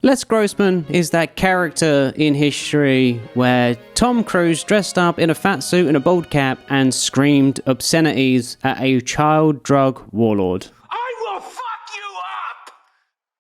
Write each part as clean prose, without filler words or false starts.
Les Grossman is that character in history where Tom Cruise dressed up in a fat suit and a bald cap and screamed obscenities at a child drug warlord. I will fuck you up!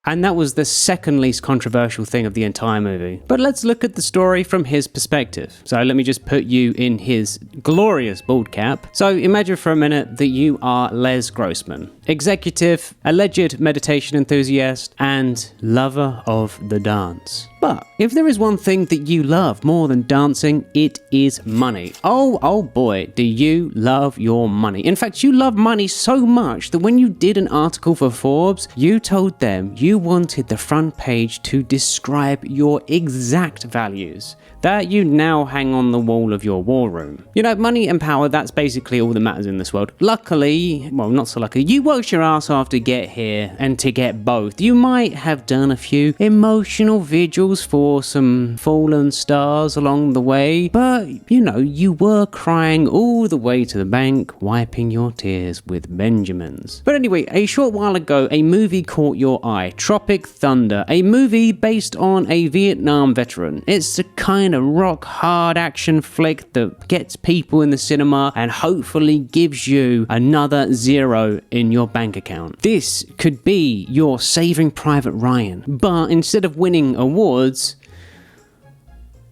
And that was the second least controversial thing of the entire movie. But let's look at the story from his perspective. So let me just put you in his glorious bald cap. So imagine for a minute that you are Les Grossman, executive, alleged meditation enthusiast, and lover of the dance. But if there is one thing that you love more than dancing, it is money. Oh boy, do you love your money. In fact, you love money so much that when you did an article for Forbes, you told them you wanted the front page to describe your exact values that you now hang on the wall of your war room. You know, money and power, that's basically all that matters in this world. Luckily, well, not so luckily, you worked your ass off to get here and to get both. You might have done a few emotional vigils for some fallen stars along the way, but, you know, you were crying all the way to the bank, wiping your tears with Benjamins. But anyway, a short while ago, a movie caught your eye, Tropic Thunder, a movie based on a Vietnam veteran. It's the kind of rock hard action flick that gets people in the cinema and hopefully gives you another zero in your bank account. This could be your Saving Private Ryan, but instead of winning awards,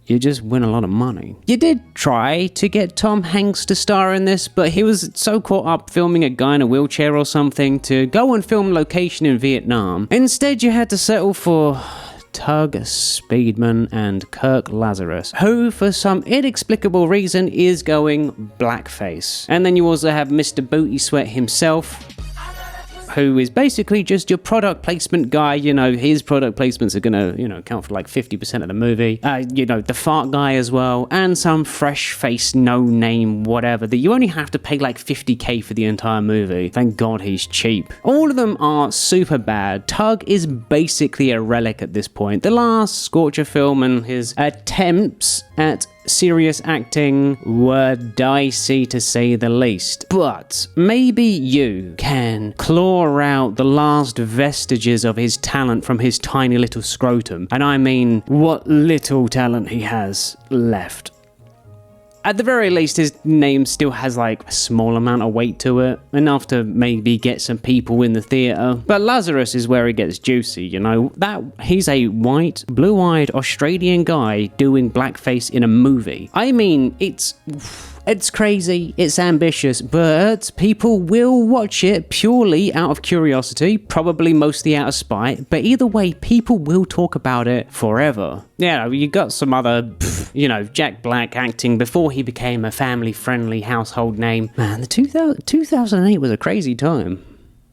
you just win a lot of money. You did try to get Tom Hanks to star in this, but he was so caught up filming a guy in a wheelchair or something to go and film location in Vietnam. Instead, you had to settle for Tug Speedman and Kirk Lazarus, who for some inexplicable reason is going blackface. And then you also have Mr. Booty Sweat himself, who is basically just your product placement guy. You know, his product placements are gonna, you know, account for like 50% of the movie. You know, the fart guy as well, and some fresh face, no name, whatever, that you only have to pay like 50k for the entire movie. Thank God he's cheap. All of them are super bad. Tug is basically a relic at this point. The last Scorcher film and his attempts at serious acting were dicey to say the least, but maybe you can claw out the last vestiges of his talent from his tiny little scrotum, and I mean what little talent he has left. At the very least, his name still has like a small amount of weight to it, enough to maybe get some people in the theatre. But Lazarus is where it gets juicy, you know? That he's a white, blue-eyed Australian guy doing blackface in a movie. I mean, it's crazy, it's ambitious, but people will watch it purely out of curiosity, probably mostly out of spite, but either way, people will talk about it forever. Yeah, you got some other, you know, Jack Black acting before he became a family-friendly household name. Man, the 2008 was a crazy time.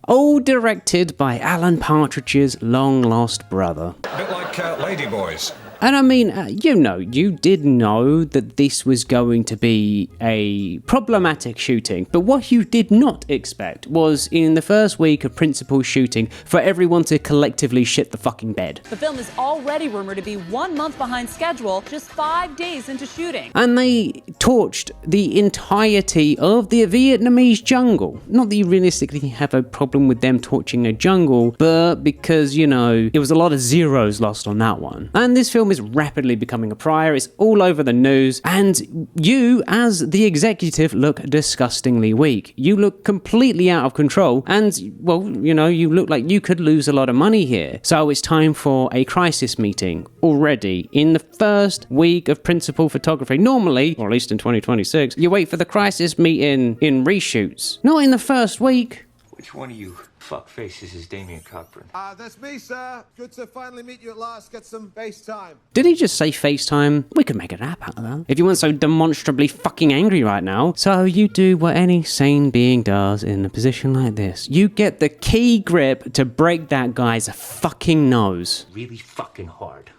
All directed by Alan Partridge's long-lost brother. A bit like Ladyboys. And I mean, you did know that this was going to be a problematic shooting, but what you did not expect was in the first week of principal shooting for everyone to collectively shit the fucking bed. The film is already rumored to be 1 month behind schedule, just 5 days into shooting. And they torched the entirety of the Vietnamese jungle. Not that you realistically have a problem with them torching a jungle, but because, you know, it was a lot of zeros lost on that one. And this film is rapidly becoming a prior, it's all over the news, and you, as the executive, look disgustingly weak. You look completely out of control, and, well, you know, you look like you could lose a lot of money here. So it's time for a crisis meeting already in the first week of principal photography. Normally, or at least in 2026, you wait for the crisis meeting in reshoots. Not in the first week. Which one of you fuck faces is Damien Cochran? That's me, sir. Good to finally meet you at last. Get some FaceTime. Did he just say FaceTime? We could make an app out of that. If you weren't so demonstrably fucking angry right now. So you do what any sane being does in a position like this. You get the key grip to break that guy's fucking nose. Really fucking hard.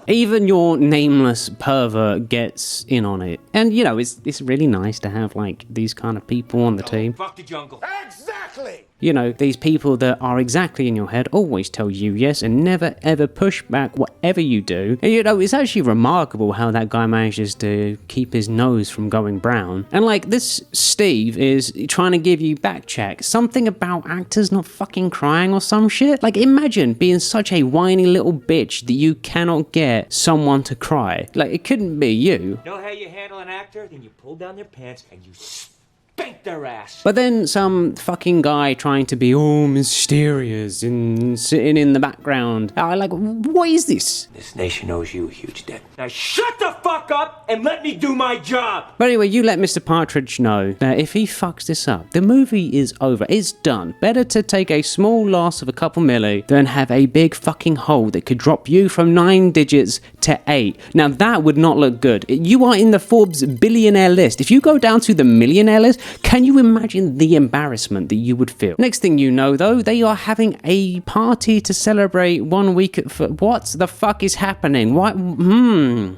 Even your nameless pervert gets in on it. And, you know, it's really nice to have, like, these kind of people on the team. Fuck the jungle. Exactly! You know, these people that are exactly in your head, always tell you yes and never ever push back whatever you do. And you know, it's actually remarkable how that guy manages to keep his nose from going brown. And like, this Steve is trying to give you back check. Something about actors not fucking crying or some shit. Like, imagine being such a whiny little bitch that you cannot get someone to cry. Like, it couldn't be you. Know how you handle an actor? Then you pull down their pants and you spank their ass. But then some fucking guy trying to be all mysterious and sitting in the background. Like, what is this? This nation owes you a huge debt. Now shut the fuck up and let me do my job! But anyway, you let Mr. Partridge know that if he fucks this up, the movie is over. It's done. Better to take a small loss of a couple milli than have a big fucking hole that could drop you from 9 digits to 8. Now that would not look good. You are in the Forbes billionaire list. If you go down to the millionaire list, can you imagine the embarrassment that you would feel? Next thing you know, though, they are having a party to celebrate 1 week. What the fuck is happening? What?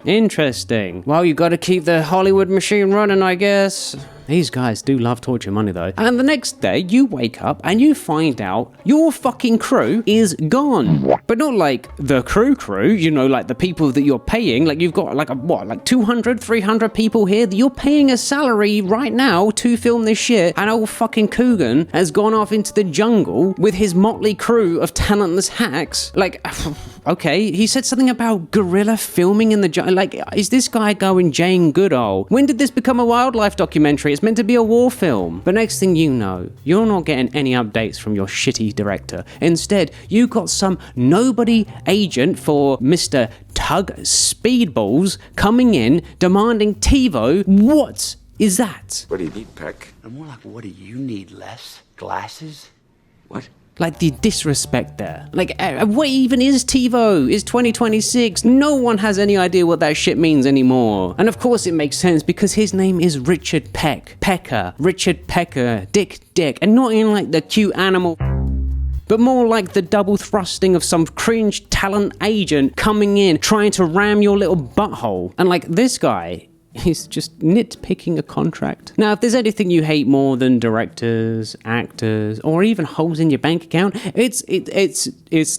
Interesting. Well, you got to keep the Hollywood machine running, I guess. These guys do love torture money, though. And the next day, you wake up and you find out your fucking crew is gone. But not like the crew, you know, like the people that you're paying. Like, you've got like 200, 300 people here that you're paying a salary right now to film this shit. And old fucking Coogan has gone off into the jungle with his motley crew of talentless hacks. Like, okay, he said something about guerrilla filming in the jungle. Like, is this guy going Jane Goodall? When did this become a wildlife documentary? It's meant to be a war film. But next thing you know, you're not getting any updates from your shitty director. Instead, you got some nobody agent for Mr. Tug Speedballs coming in demanding TiVo. What is that? What do you need, Peck? More like, what do you need, Les? Glasses? What? Like, the disrespect there. Like, what even is TiVo? It's 2026. No one has any idea what that shit means anymore. And of course it makes sense because his name is Richard Pecker, Dick, and not in like the cute animal, but more like the double thrusting of some cringe talent agent coming in trying to ram your little butthole. And like, this guy, he's just nitpicking a contract. Now, if there's anything you hate more than directors, actors, or even holes in your bank account, it's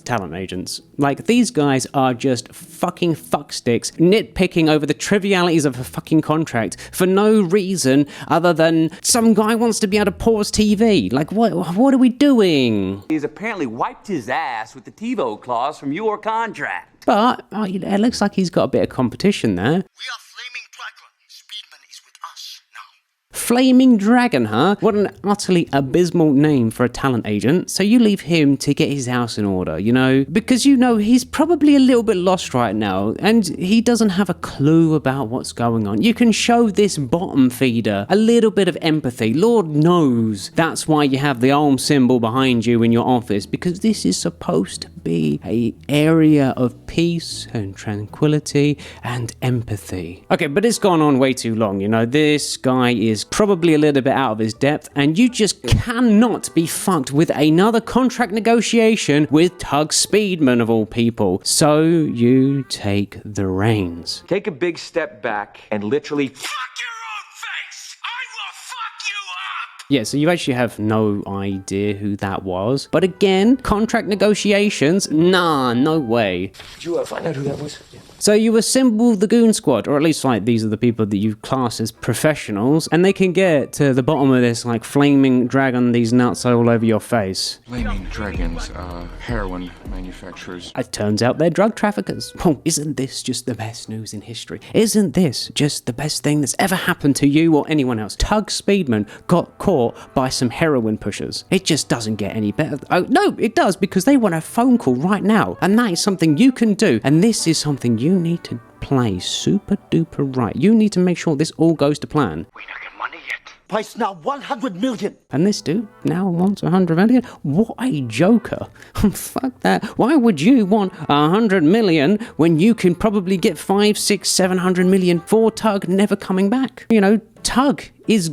talent agents. Like, these guys are just fucking fucksticks nitpicking over the trivialities of a fucking contract for no reason other than some guy wants to be able to pause TV. Like, what are we doing? He's apparently wiped his ass with the TiVo clause from your contract. But it looks like he's got a bit of competition there. We are Flaming Dragon. Speedman is with us now. Flaming Dragon, huh? What an utterly abysmal name for a talent agent. So you leave him to get his house in order, you know? Because you know he's probably a little bit lost right now, and he doesn't have a clue about what's going on. You can show this bottom feeder a little bit of empathy. Lord knows that's why you have the arm symbol behind you in your office, because this is supposed to be an area of peace and tranquility and empathy. Okay, but it's gone on way too long, you know? This guy is probably a little bit out of his depth, and you just cannot be fucked with another contract negotiation with Tug Speedman of all people. So you take the reins. Take a big step back and literally Fuck your own face! I will fuck you up! Yeah, so you actually have no idea who that was. But again, contract negotiations? Nah, no way. Did you find out who that was? Yeah. So you assemble the goon squad, or at least like these are the people that you class as professionals, and they can get to the bottom of this like flaming dragon, these nuts all over your face. Flaming dragons are heroin manufacturers. It turns out they're drug traffickers. Oh, isn't this just the best news in history? Isn't this just the best thing that's ever happened to you or anyone else? Tug Speedman got caught by some heroin pushers. It just doesn't get any better. Oh, no, it does, because they want a phone call right now, and that is something you can do, and this is something you need to play super duper right. You need to make sure this all goes to plan. We don't get money yet. Price now 100 million. And this dude now wants 100 million? What a joker. Fuck that. Why would you want 100 million when you can probably get 500, 600, 700 million for Tug never coming back? You know, Tug is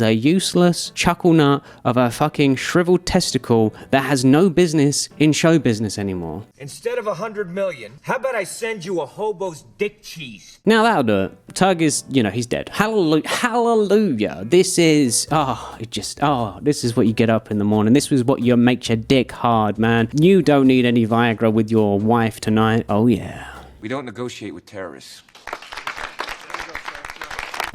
a useless chuckle nut of a fucking shriveled testicle that has no business in show business anymore. Instead of 100 million, how about I send you a hobo's dick cheese? Now that'll do it. Tug is, he's dead. Hallelujah. Hallelujah. This is, this is what you get up in the morning. This is what makes your dick hard, man. You don't need any Viagra with your wife tonight. Oh yeah. We don't negotiate with terrorists.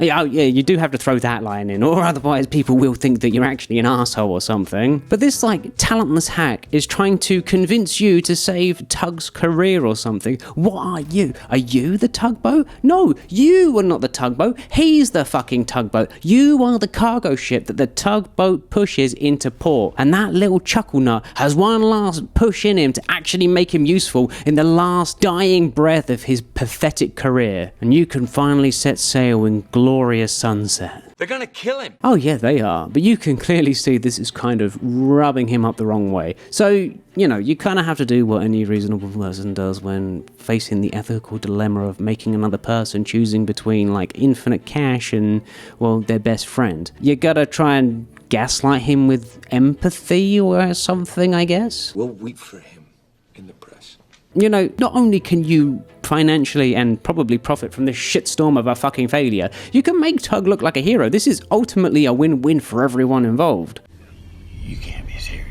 Yeah, you do have to throw that line in, or otherwise people will think that you're actually an asshole or something. But this, talentless hack is trying to convince you to save Tug's career or something. What are you? Are you the tugboat? No, you are not the tugboat. He's the fucking tugboat. You are the cargo ship that the tugboat pushes into port. And that little chuckle nut has one last push in him to actually make him useful in the last dying breath of his pathetic career. And you can finally set sail in glorious sunset. They're gonna kill him. Oh yeah, they are. But you can clearly see this is kind of rubbing him up the wrong way. So, you kind of have to do what any reasonable person does when facing the ethical dilemma of making another person choosing between, infinite cash and, their best friend. You gotta try and gaslight him with empathy or something, I guess. We'll weep for him in the press. Not only can you financially and probably profit from this shitstorm of a fucking failure, you can make Tug look like a hero. This is ultimately a win-win for everyone involved. You can't be serious.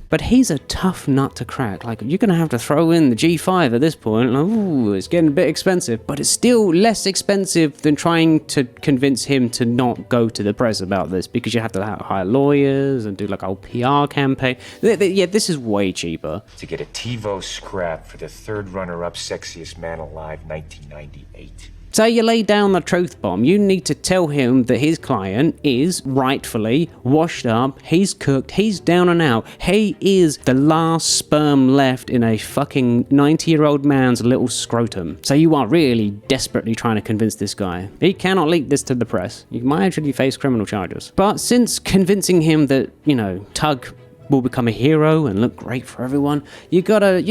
But he's a tough nut to crack. You're gonna have to throw in the G5 at this point. Ooh, it's getting a bit expensive, but it's still less expensive than trying to convince him to not go to the press about this, because you have to hire lawyers and do a whole PR campaign. Yeah, this is way cheaper. To get a TiVo scrap for the third runner-up sexiest man alive, 1998. So you lay down the truth bomb. You need to tell him that his client is rightfully washed up, he's cooked, he's down and out. He is the last sperm left in a fucking 90-year-old man's little scrotum. So you are really desperately trying to convince this guy. He cannot leak this to the press. You might actually face criminal charges. But since convincing him that, Tug will become a hero and look great for everyone, you gotta,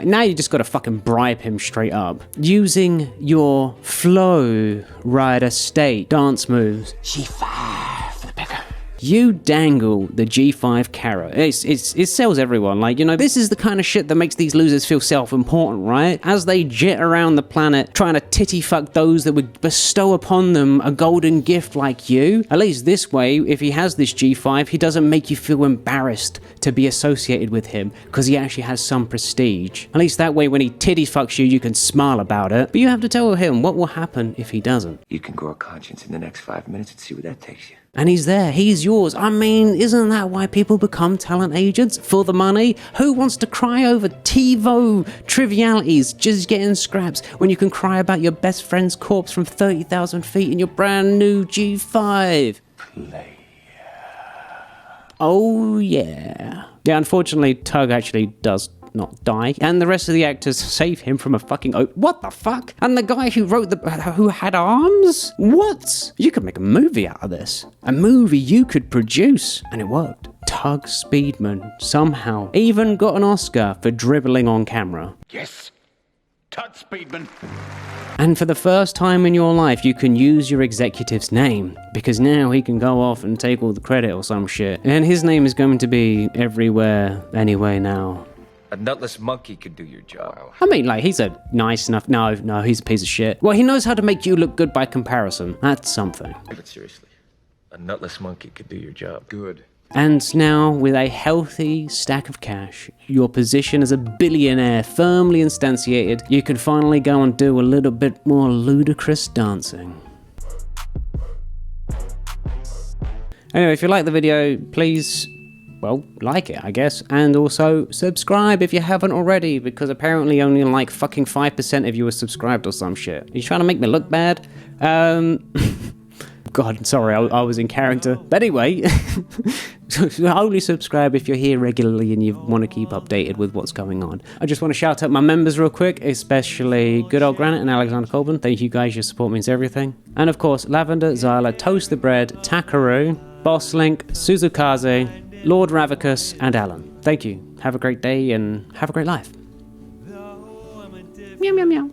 now you just gotta fucking bribe him straight up. Using your flow rider state dance moves. G5 for the picker. You dangle the G5 carrot. It sells everyone. This is the kind of shit that makes these losers feel self-important, right? As they jet around the planet trying to titty fuck those that would bestow upon them a golden gift like you. At least this way, if he has this G5, he doesn't make you feel embarrassed to be associated with him, because he actually has some prestige. At least that way, when he titty fucks you, you can smile about it. But you have to tell him what will happen if he doesn't. You can grow a conscience in the next 5 minutes and see where that takes you. And he's there, he's yours. Isn't that why people become talent agents? For the money? Who wants to cry over TiVo trivialities, just getting scraps, when you can cry about your best friend's corpse from 30,000 feet in your brand new G5? Play. Oh yeah. Yeah, unfortunately, Tug actually does not die, and the rest of the actors save him from a fucking what the fuck? And the guy who wrote who had arms? What? You could make a movie out of this. A movie you could produce, and it worked. Tug Speedman somehow even got an Oscar for dribbling on camera. Yes, Tug Speedman. And for the first time in your life, you can use your executive's name, because now he can go off and take all the credit or some shit. And his name is going to be everywhere, anyway now. A nutless monkey could do your job. He's a nice enough... No, he's a piece of shit. Well, he knows how to make you look good by comparison. That's something. But seriously, a nutless monkey could do your job. Good. And now, with a healthy stack of cash, your position as a billionaire firmly instantiated, you can finally go and do a little bit more ludicrous dancing. Anyway, if you like the video, please... like it, I guess. And also, subscribe if you haven't already, because apparently only fucking 5% of you are subscribed or some shit. Are you trying to make me look bad? God, sorry, I was in character. But anyway, only subscribe if you're here regularly and you want to keep updated with what's going on. I just want to shout out my members real quick, especially Good Old Granite and Alexander Colburn. Thank you guys, your support means everything. And of course, Lavender, Zyla, Toast the Bread, Takaru, Boss Link, Suzukaze, Lord Ravicus, and Alan. Thank you. Have a great day and have a great life. Meow, meow, meow.